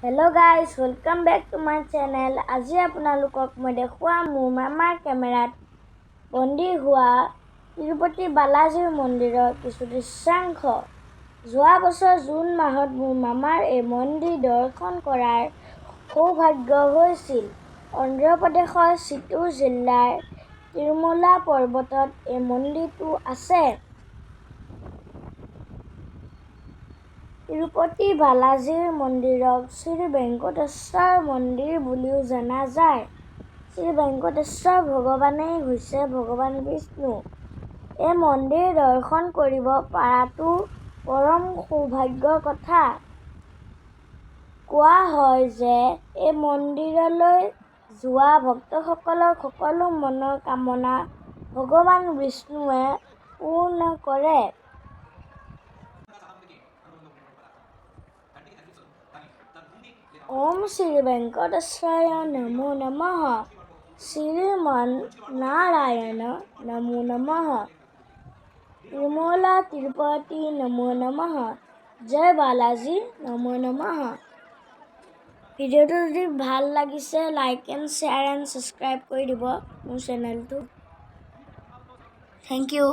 Hello guys, welcome back to my channel. আজি আপোনালোকক মই দেখুৱাম মোৰ মামাৰ কেমেৰাত বন্দী হোৱা তিৰুপতি বালাজীৰ মন্দিৰৰ কিছু দৃশ্যাংশ। যোৱা বছৰ জুন মাহত মোৰ মামাৰ এই মন্দিৰ দৰ্শন কৰাৰ সৌভাগ্য হৈছিল। অন্ধ্ৰ প্ৰদেশৰ চিত্তুৰ জিলাৰ তিৰুমলা পৰ্বতত এই মন্দিৰটো আছে। তিৰুপতি বালাজীৰ মন্দিৰক শ্ৰী বেংকটেশ্বৰ মন্দিৰ বুলিও জনা যায়। শ্ৰী বেংকটেশ্বৰ ভগৱানেই হৈছে ভগৱান বিষ্ণু। এই মন্দিৰ দৰ্শন কৰিব পৰাটো পৰম সৌভাগ্যৰ কথা। কোৱা হয় যে এই মন্দিৰলৈ যোৱা ভক্তসকলৰ সকলো মনৰ কামনা ভগৱান বিষ্ণুৱে পূৰ্ণ কৰে। ওম শ্ৰী বেংকটেশ্বৰায় নমো নমঃ। শ্ৰীমন নাৰায়ণ নমো নমঃ। তিৰুমলা তিৰুপতি নমো নমঃ। জয় বালাজী নমো নমঃ। ভিডিঅ'টো যদি ভাল লাগিছে like and share and subscribe কৰি দিব মোৰ চেনেলটো। Thank U.